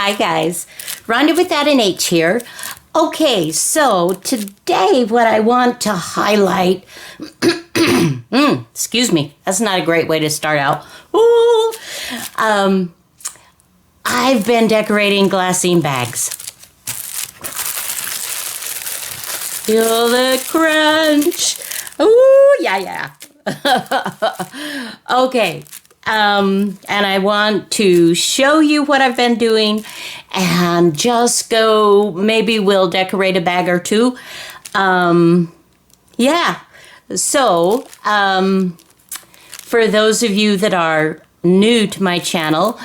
Hi guys, Ronda without an H here. Okay, so today what I want to highlight, excuse me, that's not a great way to start out. Ooh, I've been decorating glassine bags. Feel the crunch. Ooh, yeah. Okay. And I want to show you what I've been doing and just go, maybe we'll decorate a bag or two. Yeah. So, for those of you that are new to my channel,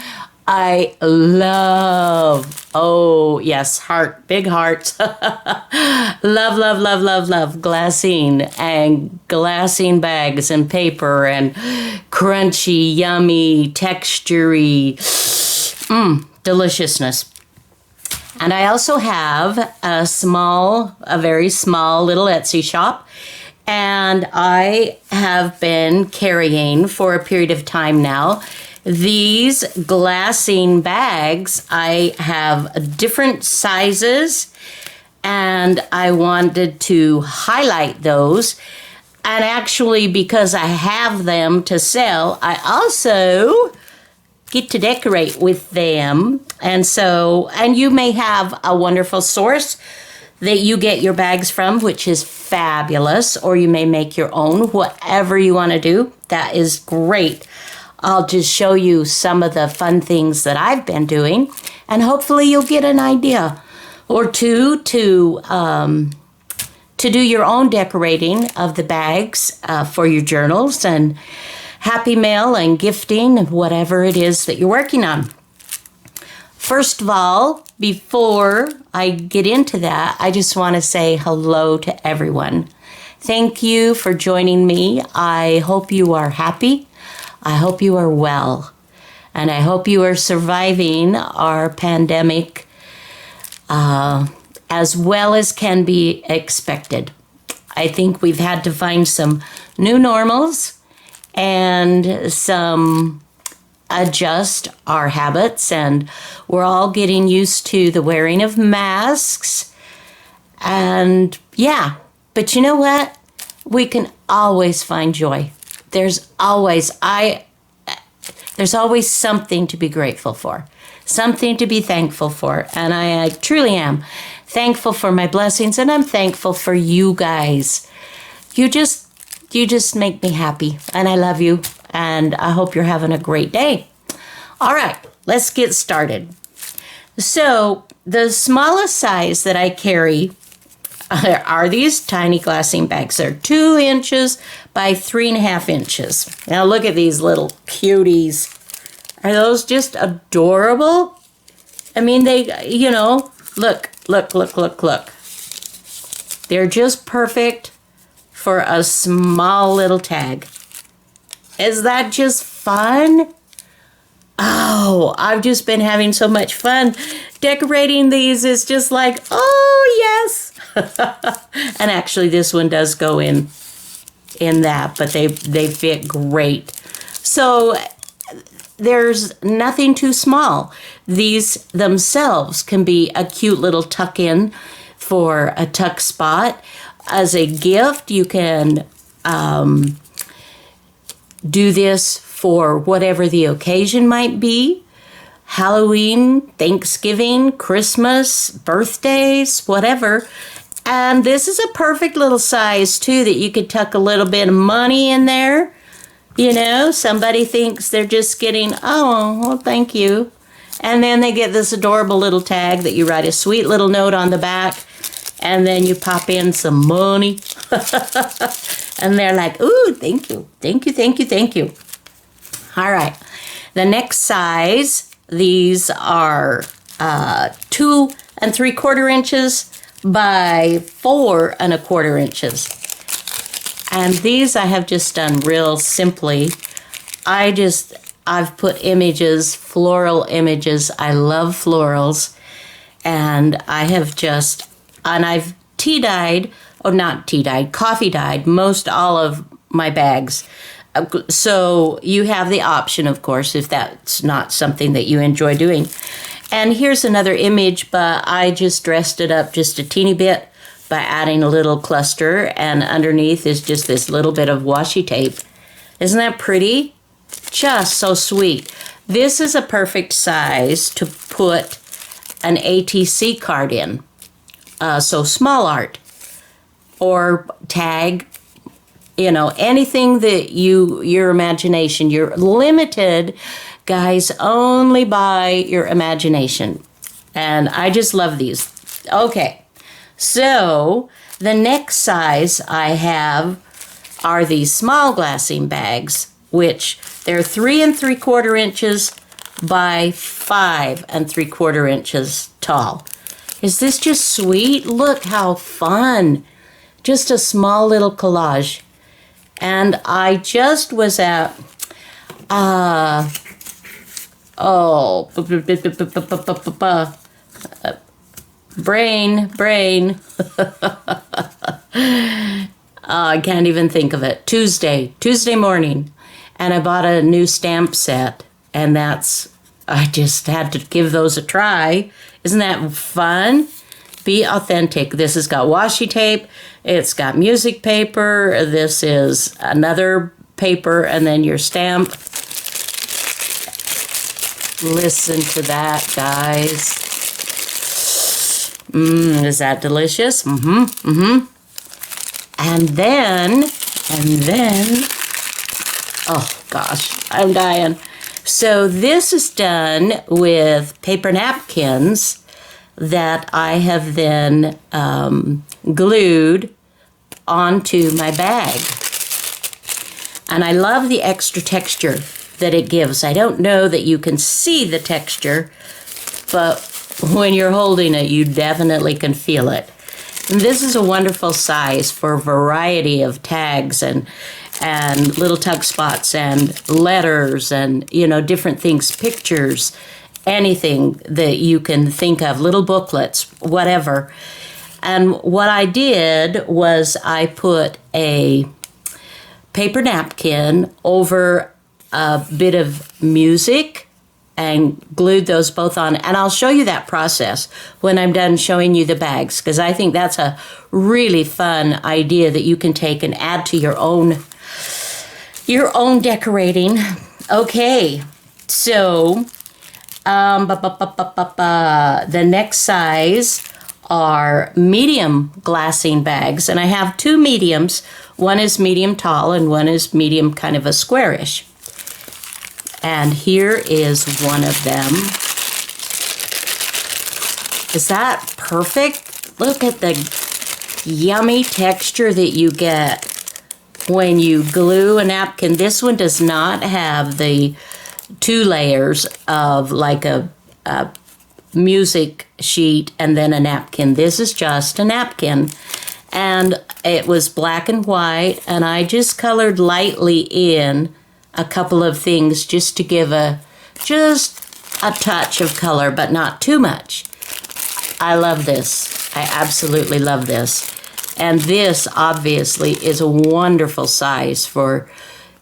I love, oh yes, heart, big heart. love glassine and glassine bags and paper and crunchy, yummy, textury, deliciousness. And I also have a very small little Etsy shop. And I have been carrying for a period of time now these glassine bags. I have different sizes and I wanted to highlight those. And actually, because I have them to sell, I also get to decorate with them. And you may have a wonderful source that you get your bags from, which is fabulous, or you may make your own, whatever you want to do. That is great. I'll just show you some of the fun things that I've been doing, and hopefully you'll get an idea or two to do your own decorating of the bags for your journals and happy mail and gifting and whatever it is that you're working on. First of all, before I get into that, I just want to say hello to everyone. Thank you for joining me. I hope you are happy. I hope you are well, and I hope you are surviving our pandemic as well as can be expected. I think we've had to find some new normals and adjust our habits, and we're all getting used to the wearing of masks. And yeah, but you know what? We can always find joy. There's always something to be grateful for, something to be thankful for. And I truly am thankful for my blessings, and I'm thankful for you guys. You just make me happy, and I love you, and I hope you're having a great day. All right, let's get started. So the smallest size that I carry are these tiny glassine bags. They're 2 inches by 3.5 inches. Now look at these little cuties. Are those just adorable? I mean, they, look. They're just perfect for a small little tag. Is that just fun? Oh, I've just been having so much fun decorating these. It's just like, oh, yes. And actually, this one does go in that, but they fit great. So there's nothing too small. These themselves can be a cute little tuck-in for a tuck spot. As a gift, you can do this for whatever the occasion might be. Halloween, Thanksgiving, Christmas, birthdays, whatever. And this is a perfect little size, too, that you could tuck a little bit of money in there. Somebody thinks they're just getting, oh, well, thank you. And then they get this adorable little tag that you write a sweet little note on the back, and then you pop in some money. And they're like, ooh, thank you. All right. The next size, these are 2 3/4 inches by 4 1/4 inches. And these I have just done real simply. I've put images, floral images. I love florals. And I've coffee dyed most all of my bags. So you have the option, of course, if that's not something that you enjoy doing. And here's another image, but I just dressed it up just a teeny bit by adding a little cluster, and underneath is just this little bit of washi tape. Isn't that pretty? Just so sweet. This is a perfect size to put an ATC card in. So small art or tag, anything that your imagination, you're limited, guys, only by your imagination. And I just love these. Okay, so the next size I have are these small glassine bags, which they're 3 3/4 inches by 5 3/4 inches tall. Is this just sweet? Look how fun. Just a small little collage. And I just was at, brain. I can't even think of it. Tuesday morning. And I bought a new stamp set. And I just had to give those a try. Isn't that fun? Be authentic. This has got washi tape. It's got music paper. This is another paper, and then your stamp. Listen to that, guys. Is that delicious? And then, oh gosh, I'm dying. So this is done with paper napkins that I have then glued onto my bag. And I love the extra texture that it gives. I don't know that you can see the texture, but when you're holding it, you definitely can feel it. And this is a wonderful size for a variety of tags and little tug spots and letters and, different things, pictures, anything that you can think of, little booklets, whatever. And what I did was I put a paper napkin over a bit of music and glued those both on. And I'll show you that process when I'm done showing you the bags, because I think that's a really fun idea that you can take and add to your own decorating. Okay, so the next size are medium glassine bags, and I have 2 mediums. One is medium tall and one is medium kind of a squarish. And here is one of them. Is that perfect? Look at the yummy texture that you get when you glue a napkin. This one does not have the 2 layers of like a music sheet and then a napkin. This is just a napkin. And it was black and white, and I just colored lightly in a couple of things just to give just a touch of color, but not too much. I love this. I absolutely love this. And this obviously is a wonderful size for,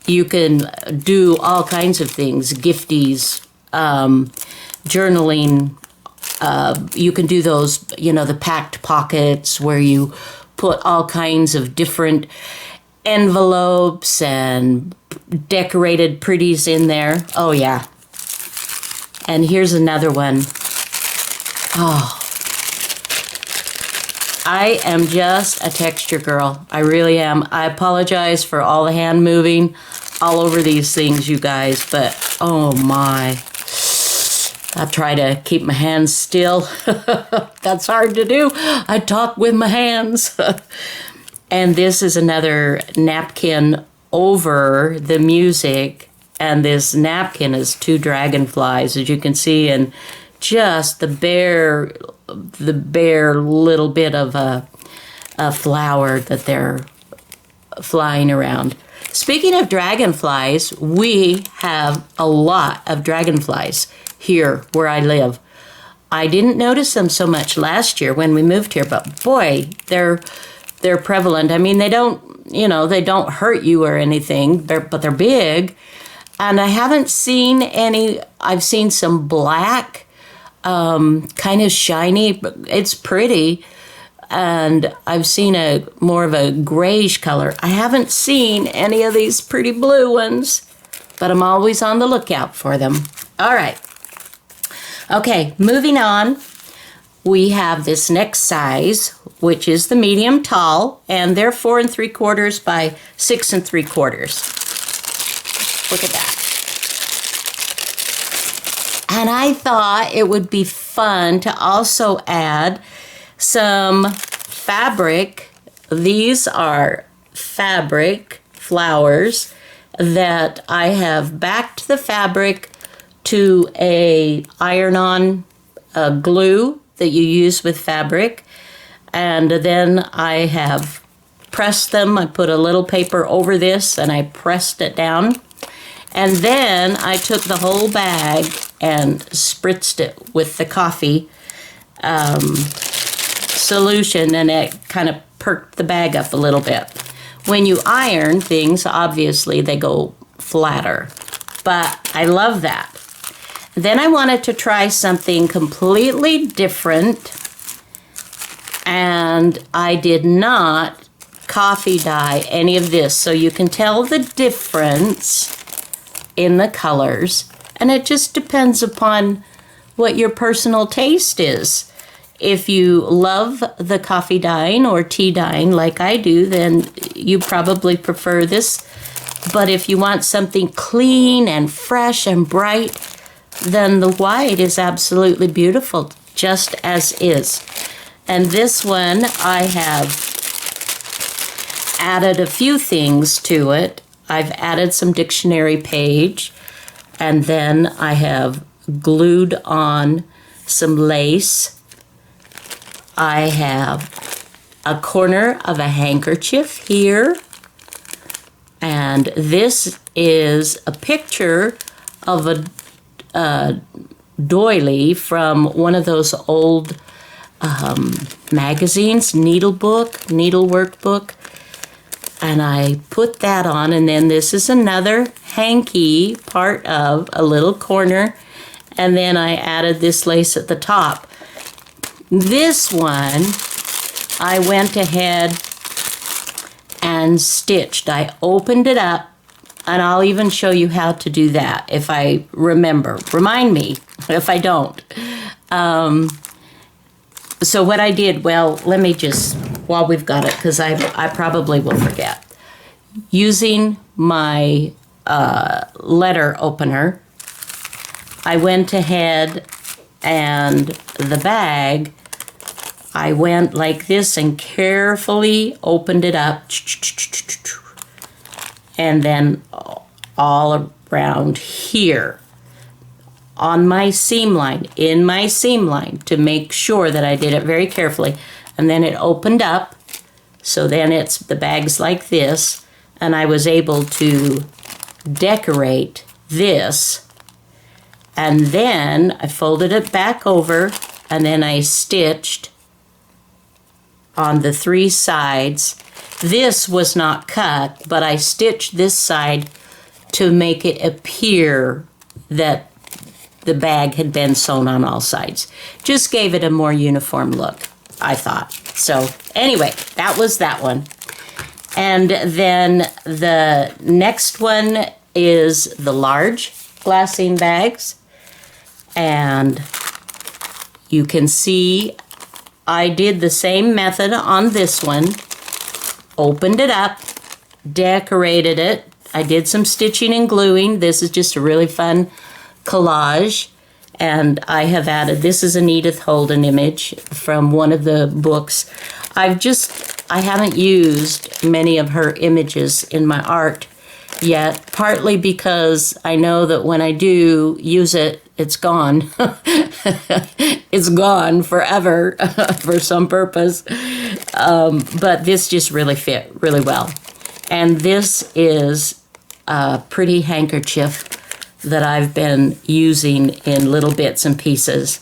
you can do all kinds of things, gifties, journaling. You can do those, the packed pockets where you put all kinds of different envelopes and decorated pretties in there. Oh, yeah. And here's another one. Oh, I am just a texture girl. I really am. I apologize for all the hand moving all over these things, you guys, but oh my. I try to keep my hands still. That's hard to do. I talk with my hands. And this is another napkin over the music. And this napkin is 2 dragonflies, as you can see, and just the bare little bit of a flower that they're flying around. Speaking of dragonflies, we have a lot of dragonflies here where I live. I didn't notice them so much last year when we moved here, but boy, they're prevalent. I mean, they don't hurt you or anything, but they're big. And I haven't seen any. I've seen some black kind of shiny. It's pretty. And I've seen a more of a grayish color. I haven't seen any of these pretty blue ones, but I'm always on the lookout for them. All right. Okay, moving on. We have this next size, which is the medium tall, and they're 4 3/4 by 6 3/4. Look at that. And I thought it would be fun to also add some fabric. These are fabric flowers that I have backed the fabric to a iron-on glue that you use with fabric, and then I have pressed them. I put a little paper over this and I pressed it down, and then I took the whole bag and spritzed it with the coffee solution, and it kind of perked the bag up a little bit. When you iron things, obviously they go flatter, but I love that. Then I wanted to try something completely different, and I did not coffee dye any of this, so you can tell the difference in the colors, and it just depends upon what your personal taste is. If you love the coffee dyeing or tea dyeing like I do, then you probably prefer this. But if you want something clean and fresh and bright, then the white is absolutely beautiful, just as is. And this one, I have added a few things to it. I've added some dictionary page, and then I have glued on some lace. I have a corner of a handkerchief here, and this is a picture of a doily from one of those old magazines, needlework book, and I put that on, and then this is another hanky part of a little corner, and then I added this lace at the top. This one, I went ahead and stitched. I opened it up, and I'll even show you how to do that if I remember. Remind me if I don't. So what I did, well, let me just, while we've got it, because I probably will forget. Using my letter opener, I went ahead and the bag, I went like this and carefully opened it up, and then all around here on my seam line, in my seam line, to make sure that I did it very carefully. And then it opened up, so then the bag's like this, and I was able to decorate this. And then I folded it back over, and then I stitched on the 3 sides. This was not cut, but I stitched this side to make it appear that the bag had been sewn on all sides. Just gave it a more uniform look, I thought. So anyway, that was that one. And then the next one is the large glassine bags. And you can see I did the same method on this one. Opened it up, decorated it. I did some stitching and gluing. This is just a really fun collage. And I have added, this is an Edith Holden image from one of the books. I haven't used many of her images in my art yet, partly because I know that when I do use it, it's gone. It's gone forever for some purpose. But this just really fit really well. And this is a pretty handkerchief that I've been using in little bits and pieces.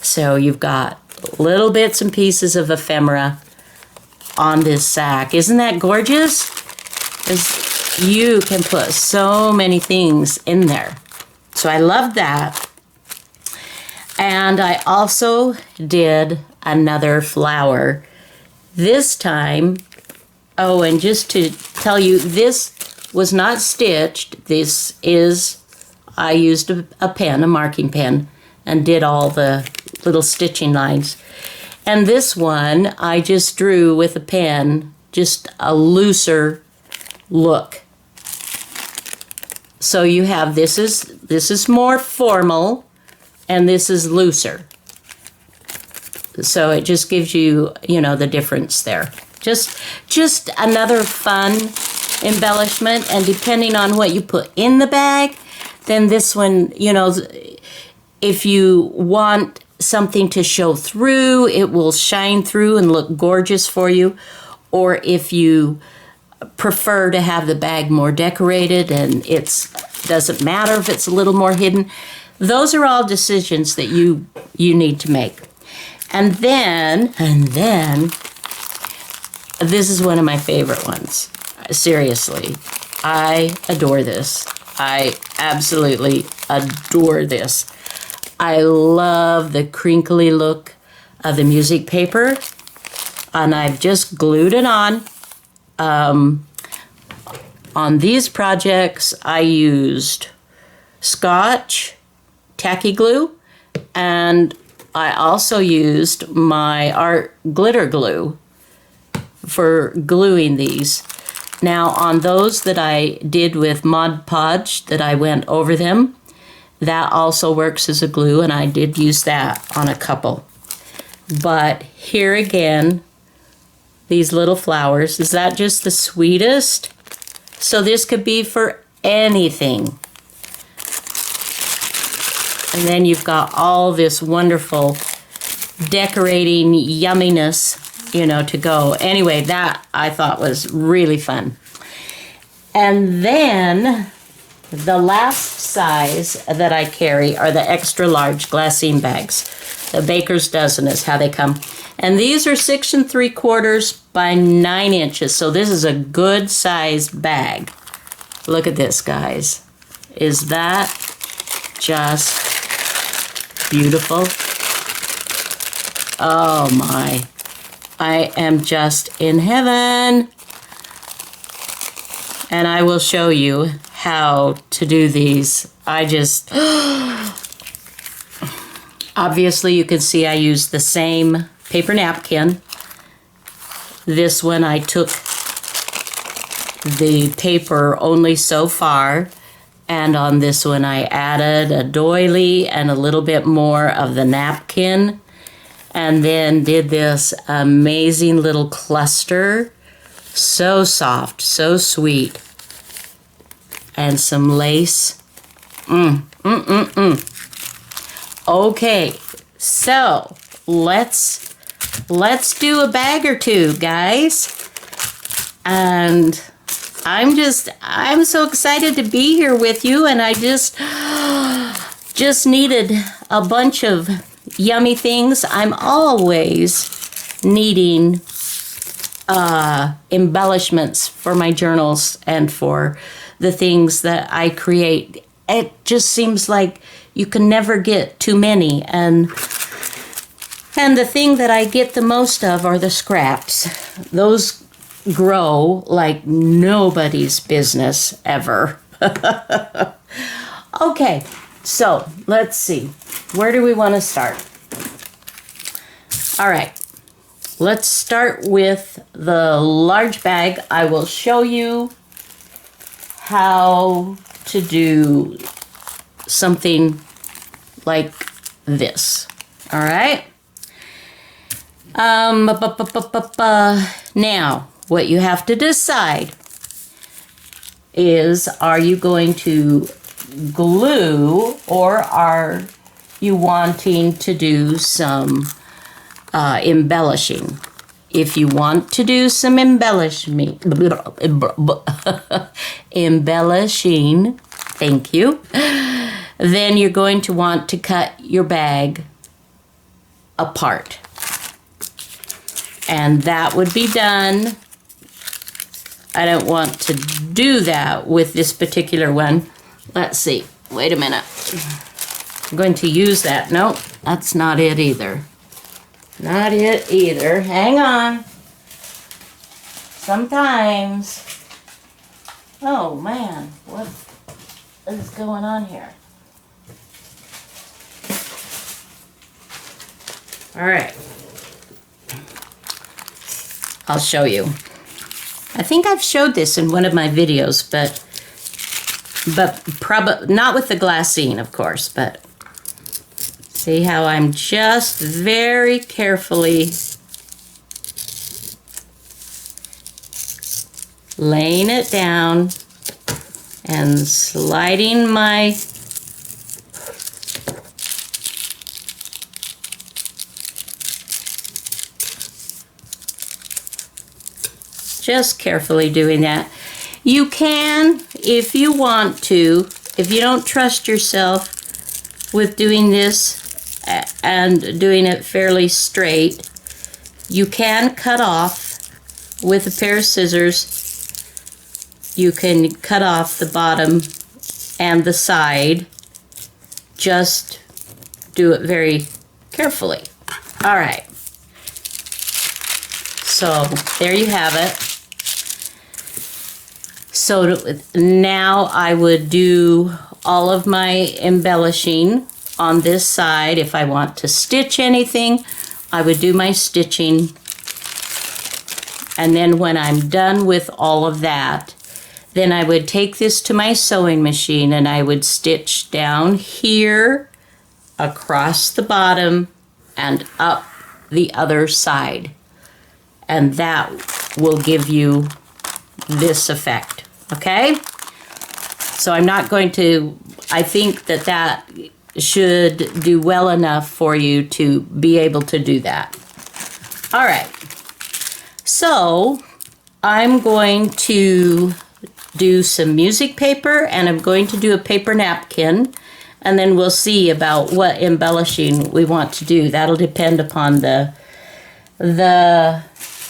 So you've got little bits and pieces of ephemera on this sack. Isn't that gorgeous? You can put so many things in there. So I love that. And I also did another flower. This time, oh, and just to tell you, this was not stitched. This is, I used a pen, a marking pen, and did all the little stitching lines. And this one, I just drew with a pen, just a looser look. So you have, this is more formal, and this is looser. So it just gives you, you know, the difference there. Just another fun embellishment, and depending on what you put in the bag, then this one, you know, if you want something to show through, it will shine through and look gorgeous for you. Or if you prefer to have the bag more decorated and it's doesn't matter if it's a little more hidden, those are all decisions that you need to make. And then this is one of my favorite ones. Seriously, I adore this. I absolutely adore this. I love the crinkly look of the music paper, and I've just glued it on. On these projects, I used Scotch, tacky glue, and I also used my art glitter glue for gluing these. Now, on those that I did with Mod Podge, that I went over them, that also works as a glue, and I did use that on a couple. But here again, these little flowers, is that just the sweetest? So this could be for anything. And then you've got all this wonderful decorating yumminess, you know, to go. Anyway, that I thought was really fun. And then the last size that I carry are the extra large Glassine bags. The baker's dozen is how they come. And these are 6 3/4 by 9 inches. So this is a good size bag. Look at this, guys. Is that just beautiful? Oh my. I am just in heaven. And I will show you how to do these. I just, obviously you can see I used the same paper napkin. This one I took the paper only so far, and on this one I added a doily and a little bit more of the napkin, and then did this amazing little cluster. So soft, so sweet. And some lace. Okay, so let's do a bag or two, guys. And I'm so excited to be here with you, and I just needed a bunch of yummy things. I'm always needing embellishments for my journals and for the things that I create. It just seems like you can never get too many, and the thing that I get the most of are the scraps. Those grow like nobody's business ever. Okay, so let's see. Where do we want to start? All right. Let's start with the large bag. I will show you how to do something like this. All right. Now, what you have to decide is, are you going to glue, or are you wanting to do some embellishing? If you want to do some embellishing, thank you, then you're going to want to cut your bag apart. And that would be done. I don't want to do that with this particular one. Let's see. Wait a minute. I'm going to use that. Nope, that's not it either. Not it either. Hang on. Sometimes. Oh man, what is going on here? All right. I'll show you. I think I've showed this in one of my videos, but probably not with the glassine, of course, but see how I'm just very carefully laying it down and sliding my just carefully doing that. You can, if you want to, if you don't trust yourself with doing this and doing it fairly straight, you can cut off with a pair of scissors. You can cut off the bottom and the side. Just do it very carefully. All right. So there you have it. So now I would do all of my embellishing on this side. If I want to stitch anything, I would do my stitching. And then when I'm done with all of that, then I would take this to my sewing machine and I would stitch down here, across the bottom, and up the other side. And that will give you this effect. Okay? So I'm not going to, I think that that should do well enough for you to be able to do that. All right. So I'm going to do some music paper and I'm going to do a paper napkin, and then we'll see about what embellishing we want to do. That'll depend upon the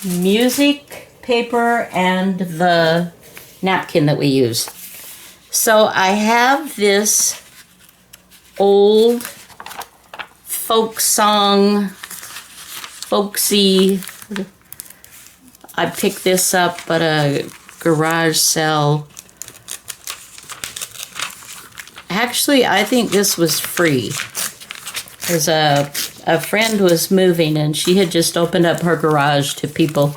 music paper and the napkin that we use. So I have this old folk song, folksy, I picked this up at a garage sale. Actually, I think this was free. Because a friend was moving and she had just opened up her garage to people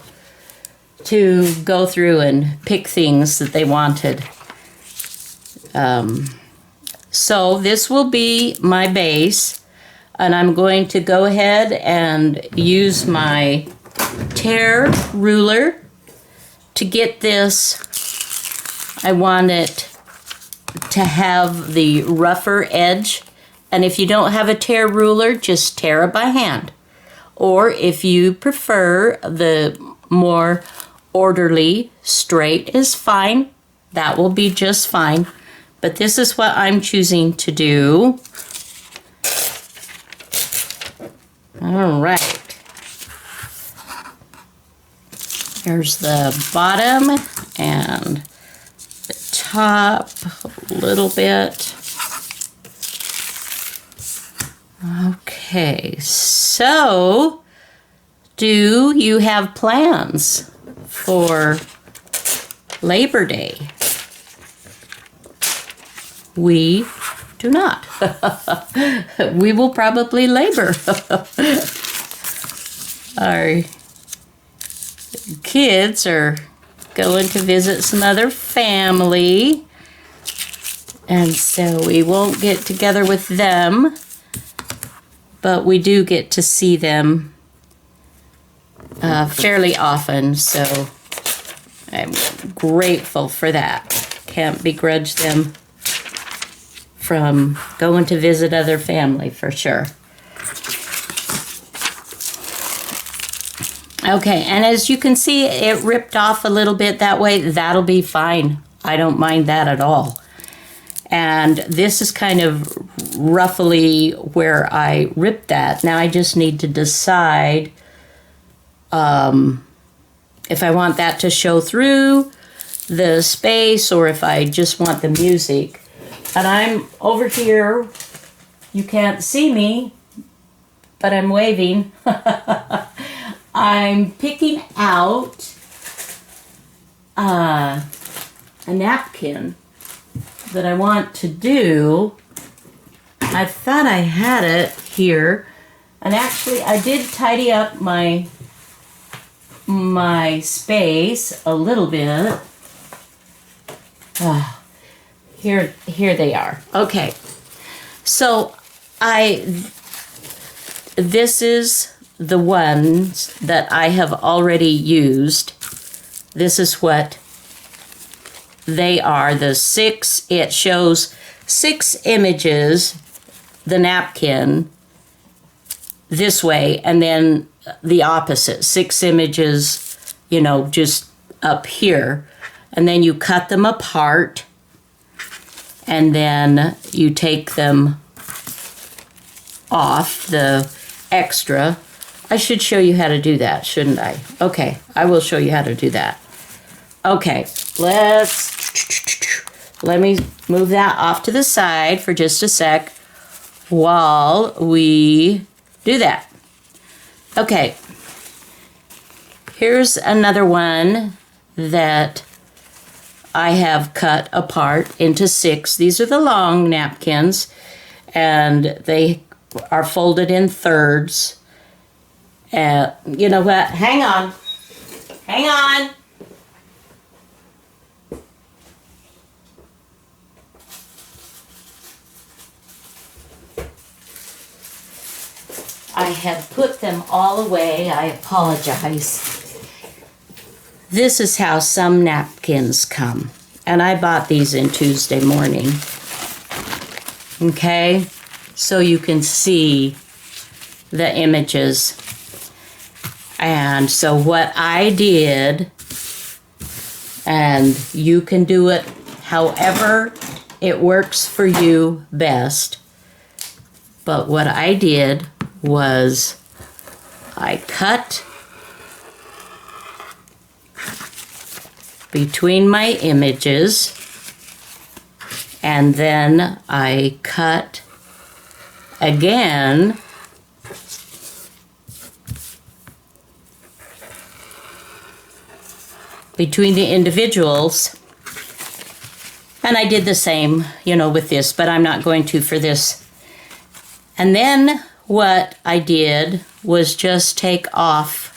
to go through and pick things that they wanted. So this will be my base, and I'm going to go ahead and use my tear ruler to get this. I want it to have the rougher edge, and if you don't have a tear ruler, just tear it by hand. Or if you prefer the more orderly, straight is fine. That will be just fine. But this is what I'm choosing to do. All right. Here's the bottom and the top a little bit. Okay, so do you have plans for Labor Day? We do not. We will probably labor. Our kids are going to visit some other family, and so we won't get together with them, but we do get to see them fairly often, so I'm grateful for that. Can't begrudge them from going to visit other family for sure. Okay, and as you can see, it ripped off a little bit that way. That'll be fine. I don't mind that at all. And this is kind of roughly where I ripped that. Now I just need to decide if I want that to show through the space or if I just want the music. And I'm over here You can't see me, but I'm waving. I'm picking out a napkin that I want to do. I thought I had it here, and actually I did tidy up my space a little bit. Here they are. Okay, so this is the ones that I have already used. This is what they are. The 6, it shows 6 images, the napkin, this way, and then the opposite, 6 images, you know, just up here. And then you cut them apart, and then you take them off, the extra. I should show you how to do that, shouldn't I? Okay, I will show you how to do that. Okay, let me move that off to the side for just a sec while we do that. Okay, here's another one that I have cut apart into 6. These are the long napkins, and they are folded in thirds. You know what? Hang on. Hang on. I have put them all away. I apologize. This is how some napkins come. And I bought these in Tuesday morning. Okay? So you can see the images. And so what I did, and you can do it however it works for you best, but what I did was I cut between my images, and then I cut again between the individuals, and I did the same, you know, with this, but I'm not going to for this. And then what I did was just take off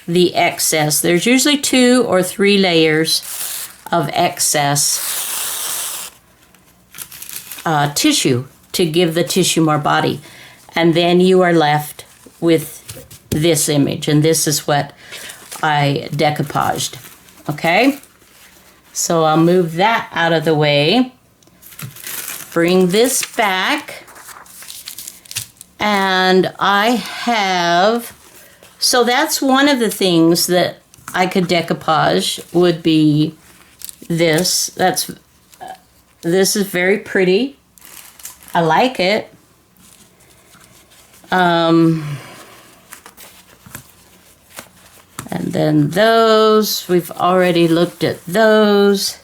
the excess. There's usually 2 or 3 layers of excess tissue to give the tissue more body. And then you are left with this image, and this is what I decoupaged. Okay? So I'll move that out of the way. Bring this back. And I have, so that's one of the things that I could decoupage would be this. This is very pretty. I like it. And then those, we've already looked at those.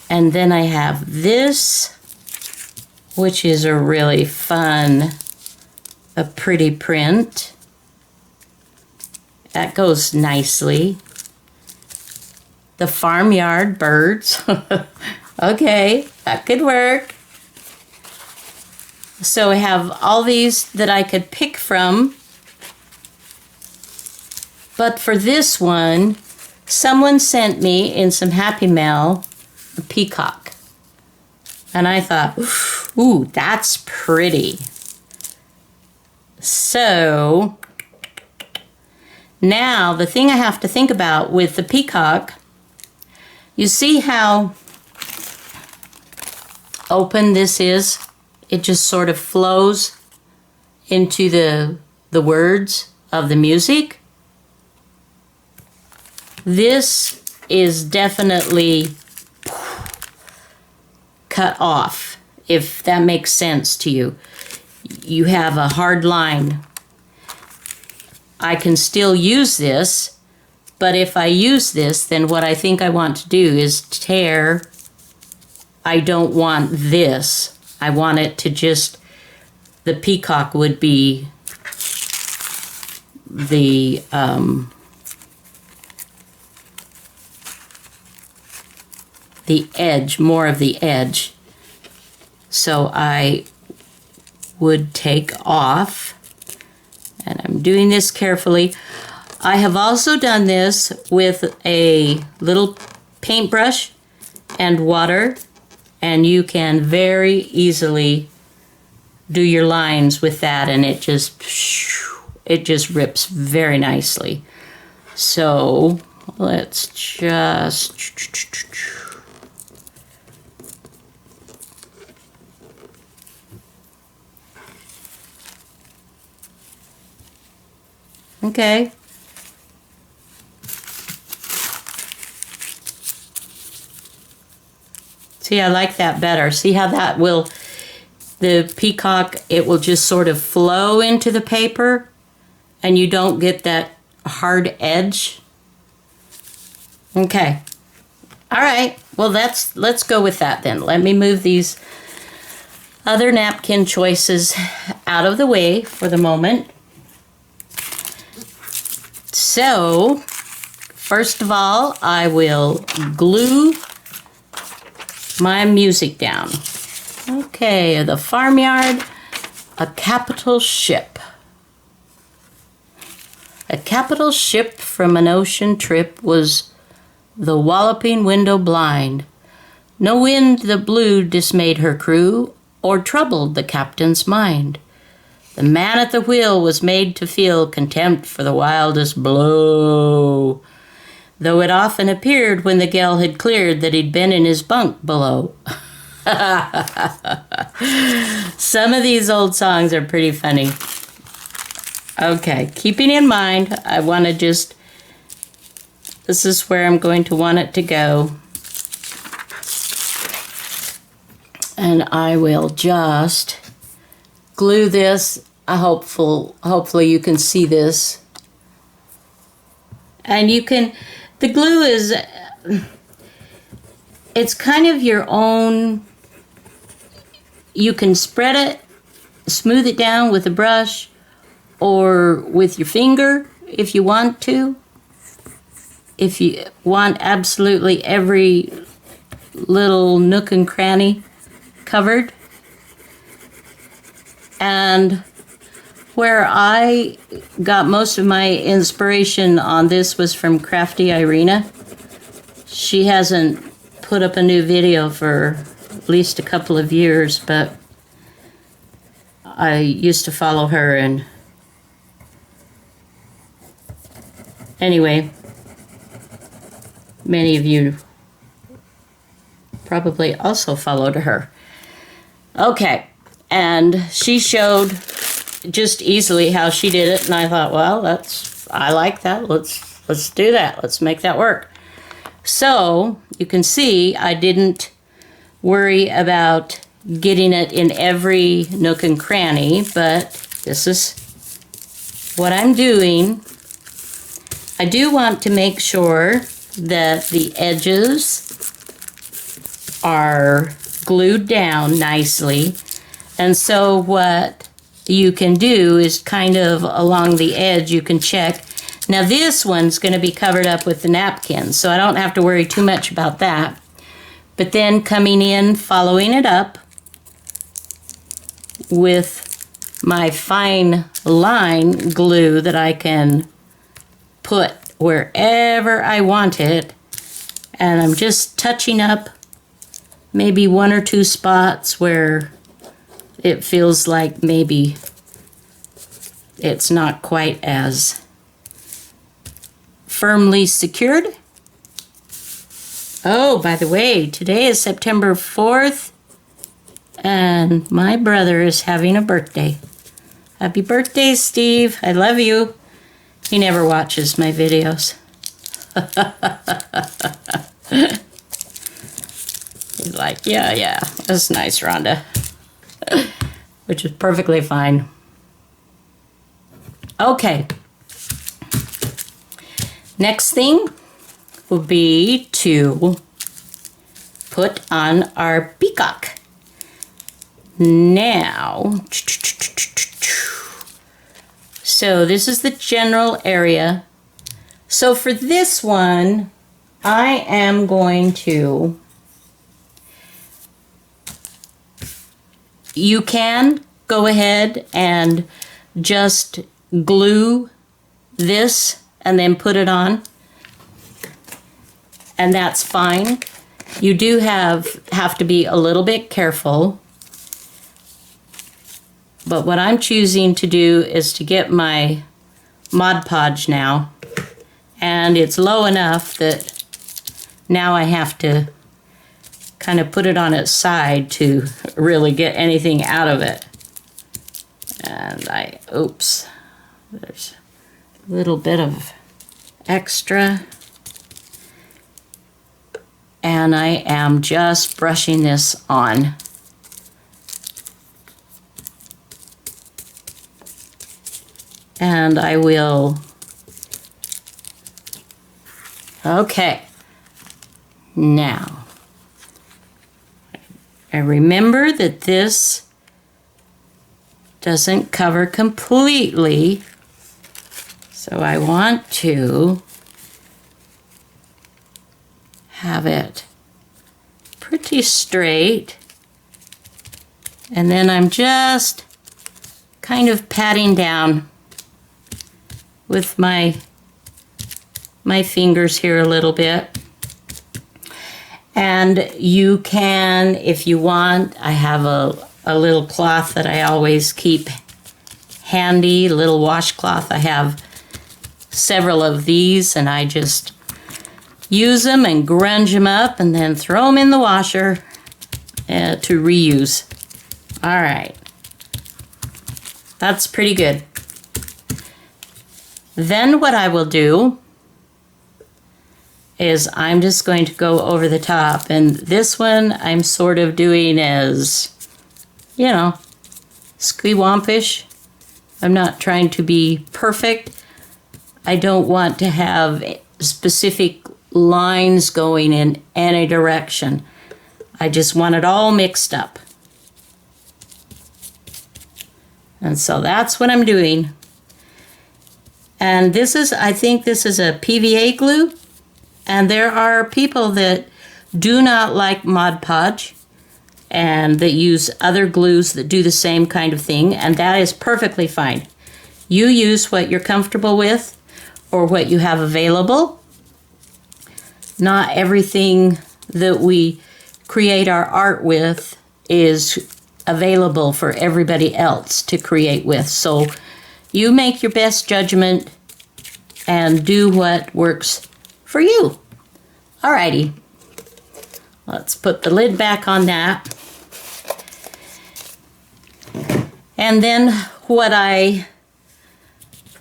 And then I have this, which is a really fun, a pretty print. That goes nicely. The farmyard birds. Okay, that could work. So I have all these that I could pick from. But for this one, someone sent me in some Happy Mail a peacock. And I thought, ooh, that's pretty. So now the thing I have to think about with the peacock, you see how open this is? It just sort of flows into the words of the music. This is definitely cut off, if that makes sense to you. You have a hard line. I can still use this, but if I use this, then what I think I want to do is tear. I don't want this. I want it to just, the peacock would be the edge, more of the edge. So I would take off, and I'm doing this carefully. I have also done this with a little paintbrush and water, and you can very easily do your lines with that, and it just rips very nicely. So let's just, okay. See, I like that better. See how that will, the peacock, it will just sort of flow into the paper and you don't get that hard edge. Okay. All right. Well, let's go with that then. Let me move these other napkin choices out of the way for the moment. So, first of all, I will glue my music down. Okay, the farmyard, a capital ship. A capital ship from an ocean trip was the walloping window blind. No wind that blew dismayed her crew or troubled the captain's mind. The man at the wheel was made to feel contempt for the wildest blow, though it often appeared when the gale had cleared that he'd been in his bunk below. Some of these old songs are pretty funny. Okay, keeping in mind, I want to just, this is where I'm going to want it to go. And I will just glue this. Hopefully you can see this. And you can, the glue is, it's kind of your own, you can spread it, smooth it down with a brush or with your finger if you want to. If you want absolutely every little nook and cranny covered. And where I got most of my inspiration on this was from Crafty Irina. She hasn't put up a new video for at least a couple of years, but I used to follow her, and anyway, many of you probably also followed her. Okay, and she showed just easily how she did it, and I thought, well, I like that. Let's do that. Let's make that work. So you can see I didn't worry about getting it in every nook and cranny, but this is what I'm doing. I do want to make sure that the edges are glued down nicely. And so what you can do is kind of along the edge, you can check. Now this one's going to be covered up with the napkin, so I don't have to worry too much about that. But then coming in, following it up with my fine line glue that I can put wherever I want it. And I'm just touching up maybe one or two spots where it feels like maybe it's not quite as firmly secured. Oh, by the way, today is September 4th, and my brother is having a birthday. Happy birthday, Steve. I love you. He never watches my videos. He's like, yeah, that's nice, Rhonda. Which is perfectly fine. Okay. Next thing will be to put on our peacock. Now, so this is the general area. So for this one, I am going to, you can go ahead and just glue this and then put it on, and that's fine. You do have to be a little bit careful. But what I'm choosing to do is to get my Mod Podge now, and it's low enough that now I have to kind of put it on its side to really get anything out of it. And oops, there's a little bit of extra. And I am just brushing this on. And I will, okay, now, I remember that this doesn't cover completely, so I want to have it pretty straight, and then I'm just kind of patting down with my fingers here a little bit. And you can, if you want, I have a little cloth that I always keep handy, a little washcloth. I have several of these, and I just use them and grunge them up and then throw them in the washer to reuse. All right, that's pretty good. Then what I will do is I'm just going to go over the top, and this one I'm sort of doing as, you know, squee-wompish. I'm not trying to be perfect. I don't want to have specific lines going in any direction. I just want it all mixed up. And so that's what I'm doing. And this is, I think this is a PVA glue. And there are people that do not like Mod Podge and that use other glues that do the same kind of thing, and that is perfectly fine. You use what you're comfortable with or what you have available. Not everything that we create our art with is available for everybody else to create with. So you make your best judgment and do what works for you. Alrighty, let's put the lid back on that. And then what I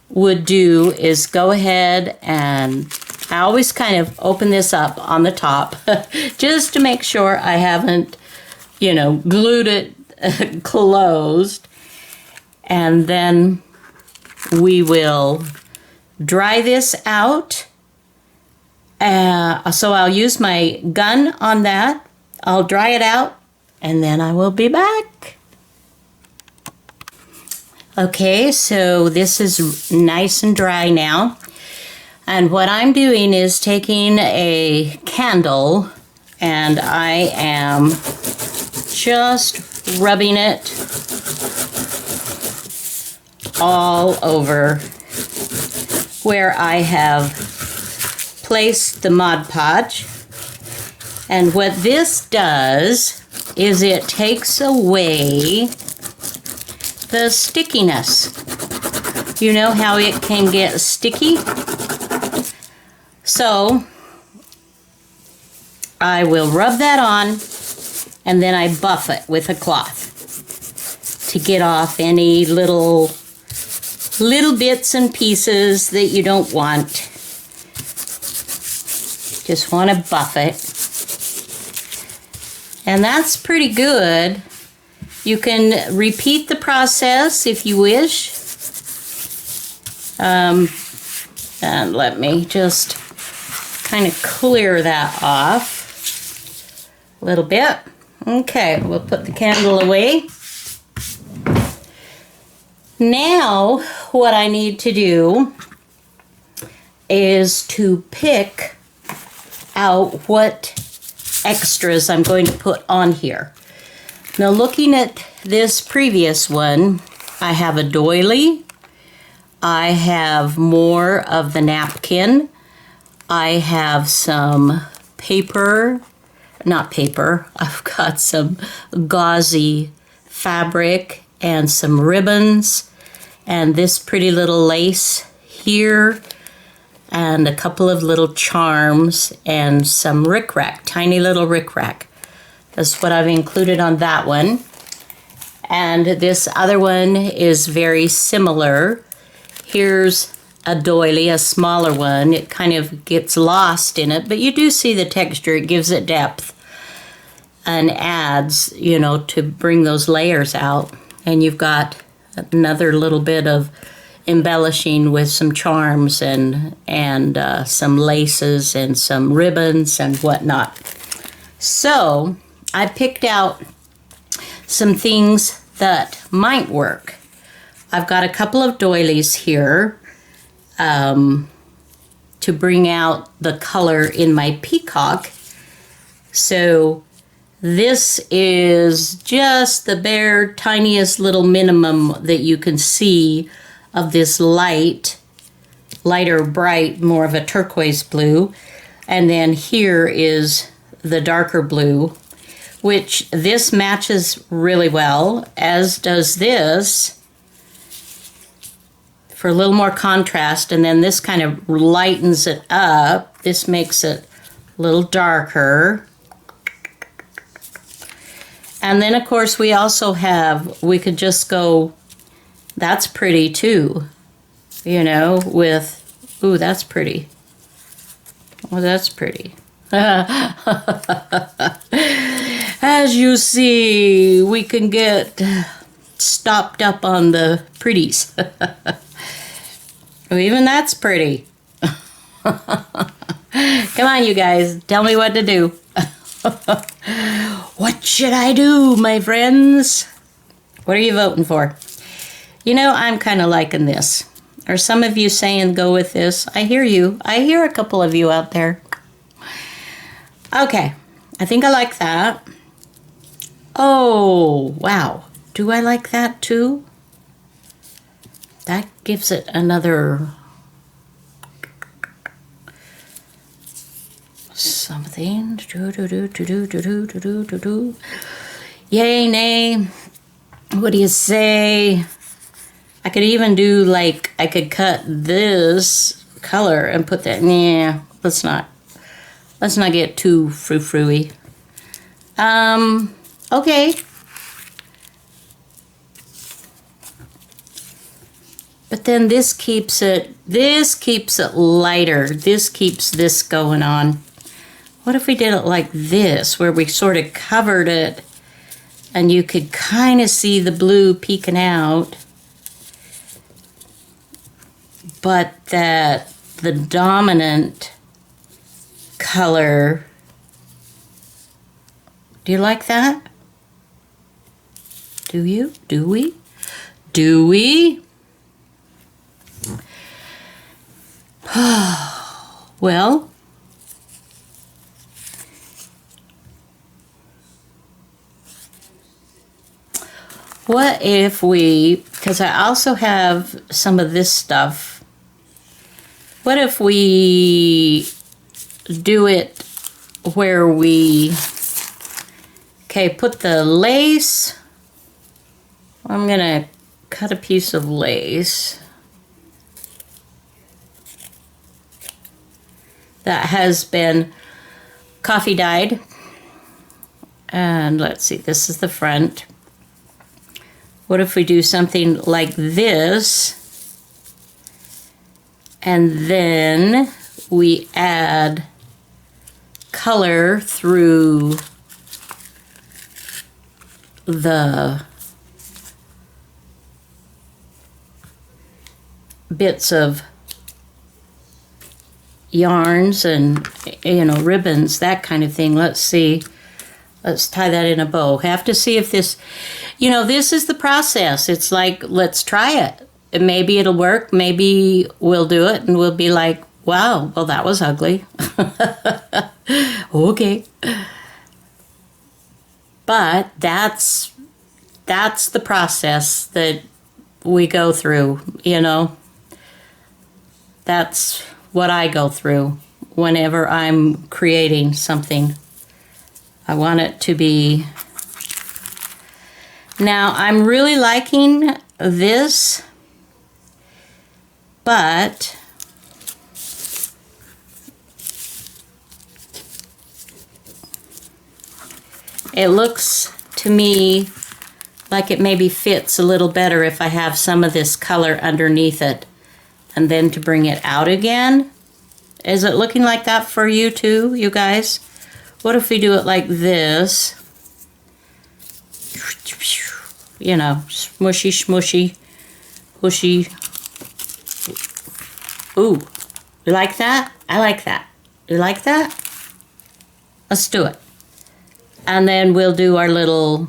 would do is go ahead and I always kind of open this up on the top just to make sure I haven't, you know, glued it closed. And then we will dry this out. So I'll use my gun on that. I'll dry it out and then I will be back. Okay, so this is nice and dry now. And what I'm doing is taking a candle and I am just rubbing it all over where I have placed the Mod Podge. And what this does is it takes away the stickiness. You know how it can get sticky? So I will rub that on and then I buff it with a cloth to get off any little bits and pieces that you don't want. Just want to buff it. And that's pretty good. You can repeat the process if you wish. And let me just kind of clear that off a little bit. Okay, we'll put the candle away. Now, what I need to do is to pick out what extras I'm going to put on here. Now, looking at this previous one, I have a doily. I have more of the napkin. I have some paper, not paper, I've got some gauzy fabric and some ribbons and this pretty little lace here and a couple of little charms and some rickrack, tiny little rickrack. That's what I've included on that one. And this other one is very similar. Here's a doily, a smaller one. It kind of gets lost in it, but you do see the texture. It gives it depth and adds, you know, to bring those layers out. And you've got another little bit of embellishing with some charms and some laces and some ribbons and whatnot. So I picked out some things that might work. I've got a couple of doilies here to bring out the color in my peacock. So this is just the bare tiniest little minimum that you can see of this lighter bright, more of a turquoise blue. And then here is the darker blue, which this matches really well, as does this, for a little more contrast. And then this kind of lightens it up. This makes it a little darker. And then, of course, we also have, we could just go, that's pretty too, you know, with, ooh, that's pretty. Oh, that's pretty. As you see, we can get stopped up on the pretties. Even that's pretty. Come on, you guys, tell me what to do. What should I do, my friends? What are you voting for? You know, I'm kind of liking this. Are some of you saying go with this? I hear you. I hear a couple of you out there. Okay, I think I like that. Oh, wow. Do I like that too? That gives it another something. Yay, nay. What do you say? I could even do like, I could cut this color and put that, yeah, let's not get too frou-frou-y. Okay. But then this keeps it lighter. This keeps this going on. What if we did it like this, where we sort of covered it and you could kind of see the blue peeking out, but that the dominant color, do you like that? Do you? Do we? Do we? Well, what if we, because I also have some of this stuff, what if we do it where we, okay, put the lace, I'm going to cut a piece of lace that has been coffee dyed. And let's see, this is the front. What if we do something like this, and then we add color through the bits of yarns and, you know, ribbons, that kind of thing. Let's see. Let's tie that in a bow. Have to see if this, you know, this is the process. It's like, let's try it. And maybe it'll work. Maybe we'll do it and we'll be like, wow, well, that was ugly. Okay. But that's the process that we go through, you know. That's what I go through whenever I'm creating something. I want it to be... Now, I'm really liking this, but it looks to me like it maybe fits a little better if I have some of this color underneath it and then to bring it out again. Is it looking like that for you too, you guys? What if we do it like this? You know, smushy, smushy, whooshy. Ooh, you like that? I like that. You like that? Let's do it. And then we'll do our little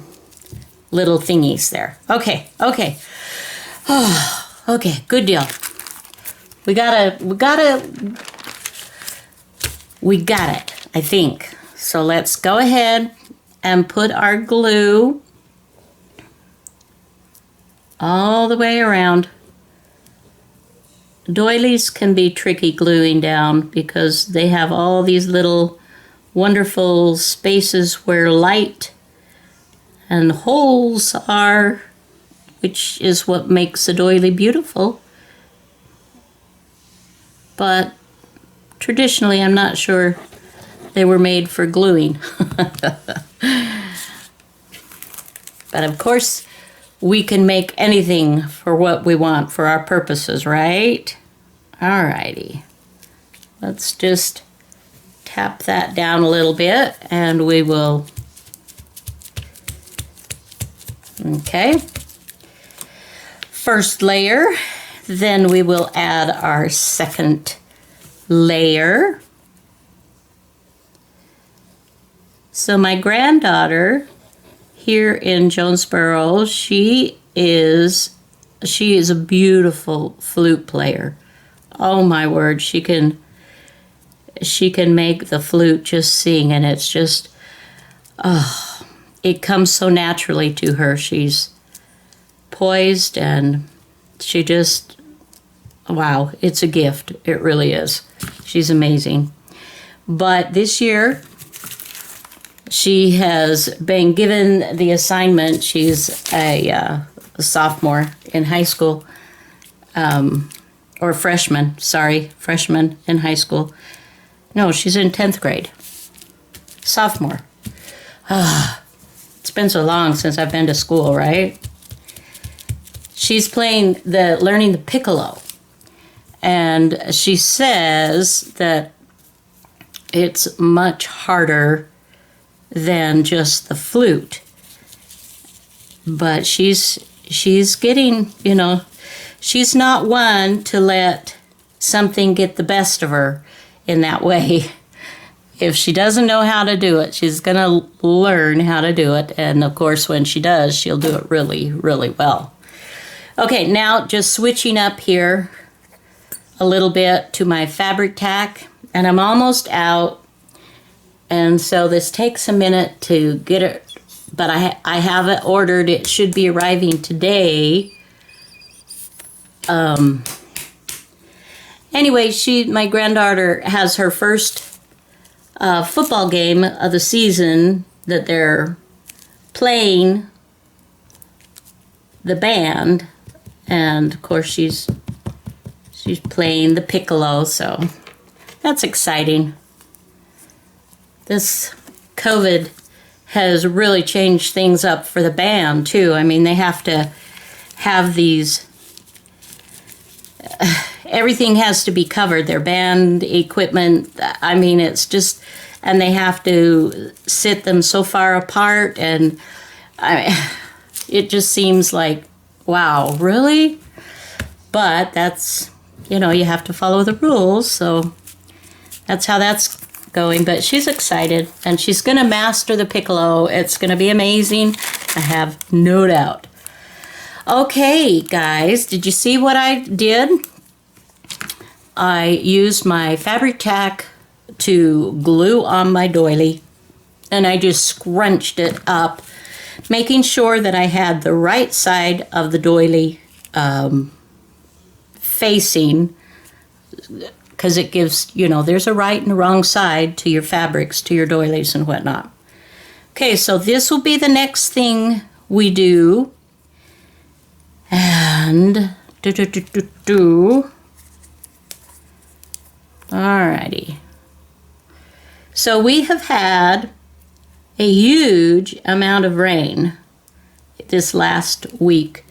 thingies there. Okay, okay. Oh, okay, good deal. We got it, I think. So let's go ahead and put our glue all the way around. Doilies can be tricky gluing down because they have all these little wonderful spaces where light and holes are, which is what makes a doily beautiful. But traditionally, I'm not sure they were made for gluing. But of course, we can make anything for what we want for our purposes, right? Alrighty. Let's just tap that down a little bit and we will... Okay. First layer. Then we will add our second layer. So my granddaughter here in Jonesboro, she is a beautiful flute player. Oh my word, she can make the flute just sing, and it's just, oh, it comes so naturally to her. She's poised and she just, wow, it's a gift. It really is. She's amazing. But this year, she has been given the assignment. She's a sophomore in high school, or freshman in high school. No, she's in 10th grade. Sophomore. It's been so long since I've been to school, right? She's learning the piccolo. And she says that it's much harder than just the flute. But she's getting, you know, she's not one to let something get the best of her in that way. If she doesn't know how to do it, she's going to learn how to do it. And of course, when she does, she'll do it really, really well. Okay, now just switching up here a little bit to my fabric tack. And I'm almost out. And so this takes a minute to get it, but I have it ordered. It should be arriving today. Anyway, my granddaughter has her first football game of the season that they're playing the band, and of course she's playing the piccolo, so that's exciting. This COVID has really changed things up for the band too. I mean, they have to have these, everything has to be covered, their band equipment. I mean, it's just, and they have to sit them so far apart, and it just seems like, wow, really? But that's, you know, you have to follow the rules, so that's how that's going. But she's excited, and she's going to master the piccolo. It's going to be amazing. I have no doubt. Okay, guys, did you see what I did? I used my fabric tack to glue on my doily, and I just scrunched it up, making sure that I had the right side of the doily facing, because it gives, you know, there's a right and a wrong side to your fabrics, to your doilies and whatnot. Okay, so this will be the next thing we do. And alrighty. So we have had a huge amount of rain this last week.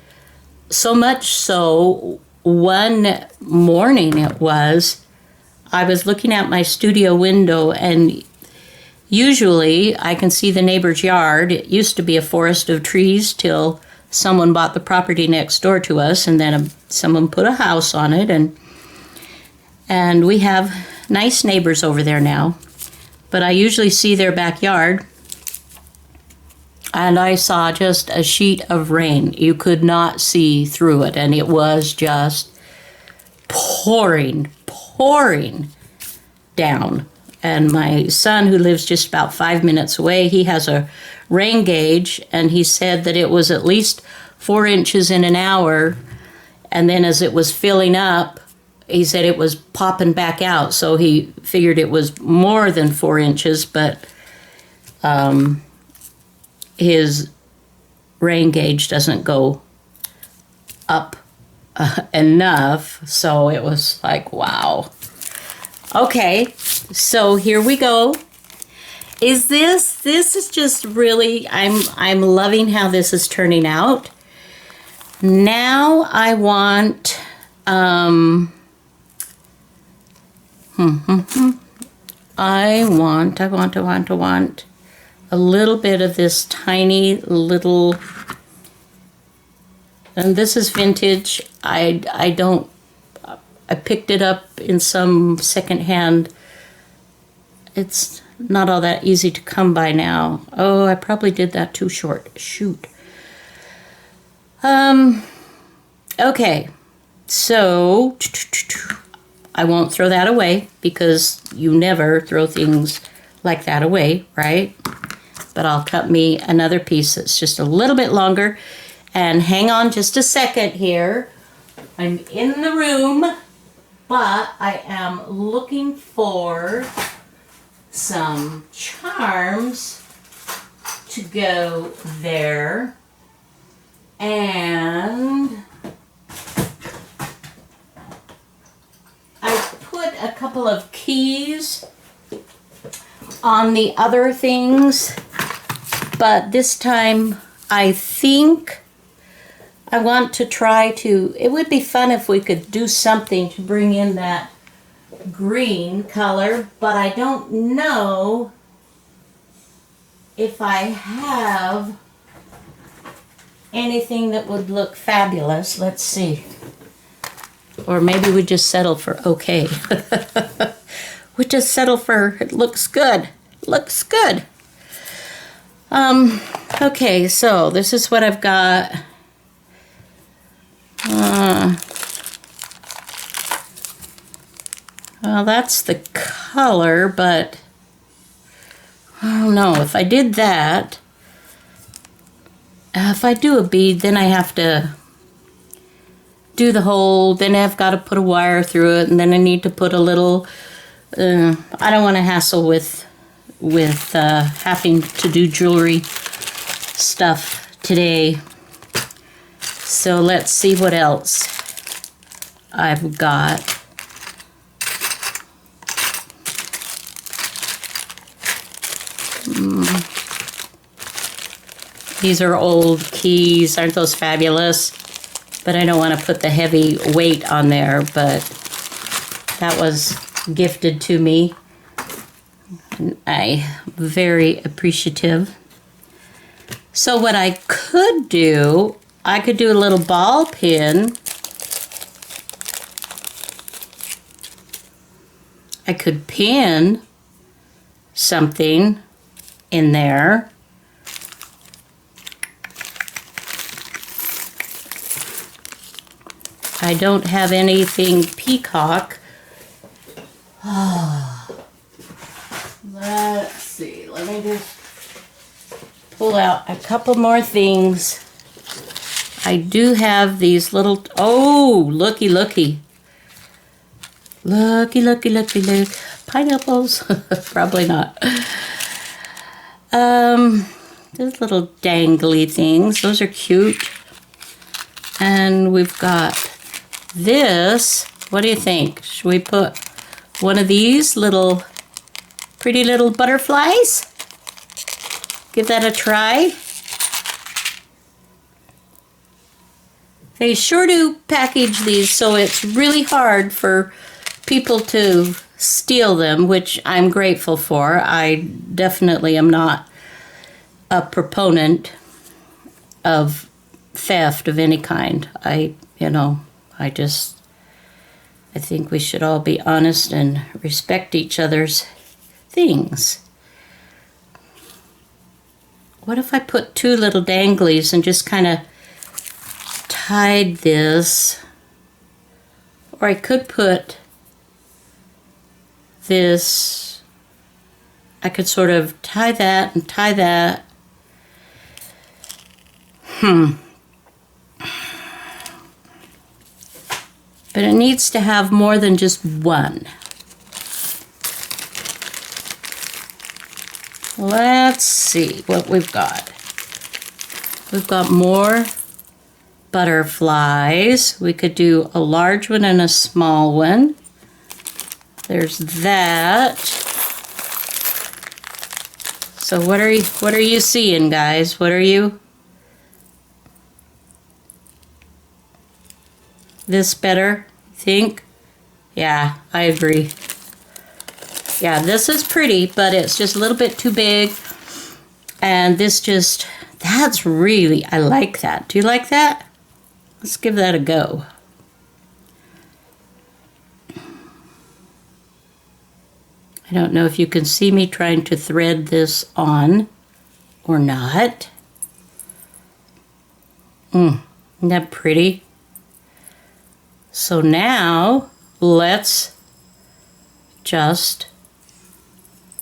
So much so, one morning it was, I was looking out my studio window, and usually I can see the neighbor's yard. It used to be a forest of trees till someone bought the property next door to us, and then someone put a house on it, and we have nice neighbors over there now. But I usually see their backyard, and I saw just a sheet of rain. You could not see through it, and it was just pouring down. And my son, who lives just about 5 minutes away, he has a rain gauge, and he said that it was at least 4 inches in an hour, and then as it was filling up, he said it was popping back out, so he figured it was more than 4 inches, but his rain gauge doesn't go up enough, so it was like, wow. Okay, so here we go. This is just really, I'm loving how this is turning out. Now I want, I want a little bit of this tiny little, and this is vintage. I picked it up in some secondhand. It's not all that easy to come by now. Oh, I probably did that too short. Shoot. Okay. So, I won't throw that away, because you never throw things like that away, right? But I'll cut me another piece that's just a little bit longer. And hang on just a second here. I'm in the room, but I am looking for some charms to go there. And I put a couple of keys on the other things, but this time I think I want to try to, it would be fun if we could do something to bring in that green color, but I don't know if I have anything that would look fabulous. Let's see. Or maybe we just settle for okay. We just settle for it looks good. Looks good. Okay, so this is what I've got. Well, that's the color, but I don't know. If I did that, if I do a bead, then I have to do the whole, then I've got to put a wire through it, and then I need to put a little, I don't want to hassle with having to do jewelry stuff today. So let's see what else I've got. These are old keys. Aren't those fabulous? But I don't want to put the heavy weight on there, but that was gifted to me. And I'm very appreciative. So what I could do, I could do a little ball pin. I could pin something in there. I don't have anything peacock. Let's see. Let me just pull out a couple more things. I do have these little, oh, looky. Looky. Pineapples. Probably not. Those little dangly things. Those are cute. And we've got this. What do you think? Should we put one of these little pretty little butterflies? Give that a try. They sure do package these so it's really hard for people to steal them, which I'm grateful for. I definitely am not a proponent of theft of any kind. I think we should all be honest and respect each other's things. What if I put two little danglies and just kind of tied this? Or I could put this, I could sort of tie that and tie that. But it needs to have more than just one. Let's see what we've got. We've got more butterflies. We could do a large one and a small one. There's that. So what are you seeing, guys? What are you? This better, think? Yeah, I agree. Yeah, this is pretty, but it's just a little bit too big. And this just, that's really, I like that. Do you like that? Let's give that a go. I don't know if you can see me trying to thread this on or not. Isn't that pretty? So now let's just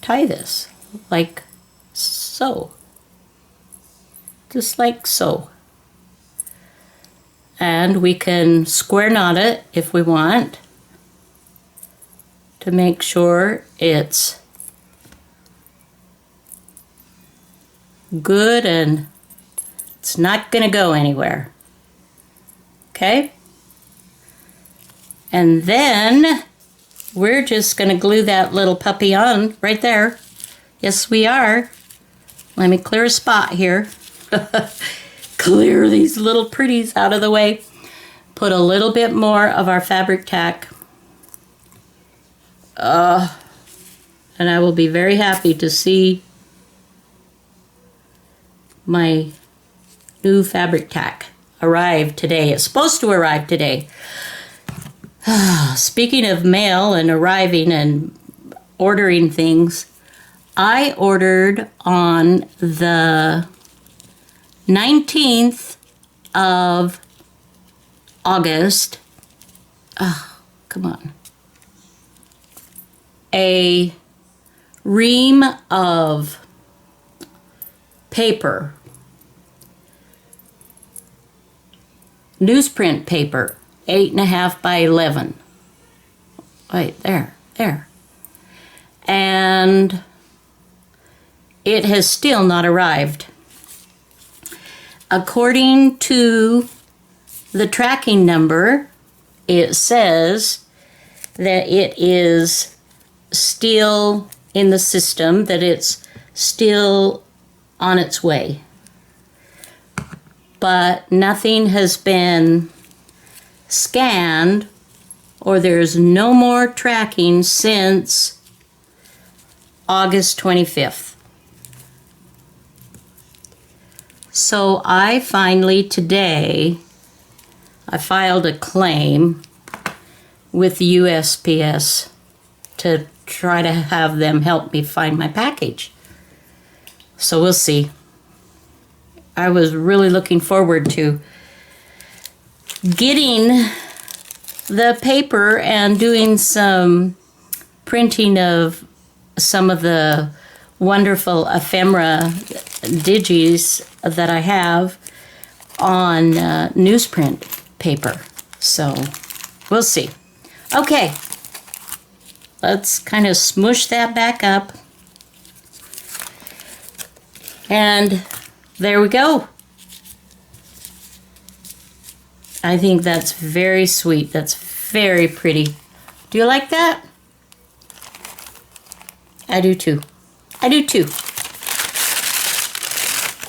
tie this like so. Just like so. And we can square knot it if we want to make sure it's good and it's not going to go anywhere. Okay? And then we're just going to glue that little puppy on right there. Yes, we are. Let me clear a spot here. Clear these little pretties out of the way. Put a little bit more of our fabric tack. And I will be very happy to see my new fabric tack arrive today. It's supposed to arrive today. Speaking of mail and arriving and ordering things, I ordered on the 19th of August, come on, a ream of paper, newsprint paper, 8.5 by 11. Right there. And it has still not arrived. According to the tracking number, it says that it is still in the system, that it's still on its way. But nothing has been scanned, or there's no more tracking since August 25th. So I finally today, I filed a claim with the USPS to try to have them help me find my package. So we'll see. I was really looking forward to getting the paper and doing some printing of some of the wonderful ephemera digis that I have on newsprint paper. So we'll see. Okay, let's kind of smush that back up. And there we go. I think that's very sweet. That's very pretty. Do you like that? I do too. I do too.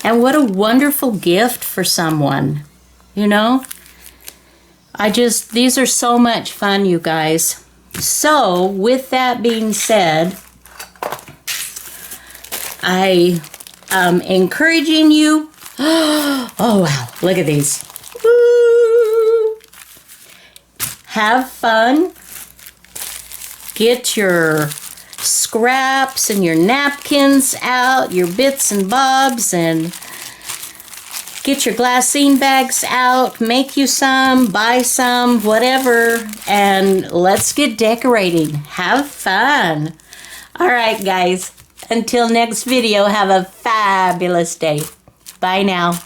And what a wonderful gift for someone, you know? These are so much fun, you guys. So, with that being said, I am encouraging you. Oh, wow. Look at these. Woo! Have fun. Get your scraps and your napkins out, your bits and bobs, and get your glassine bags out. Make you some, buy some, whatever, and let's get decorating. Have fun. All right, guys. Until next video, have a fabulous day. Bye now.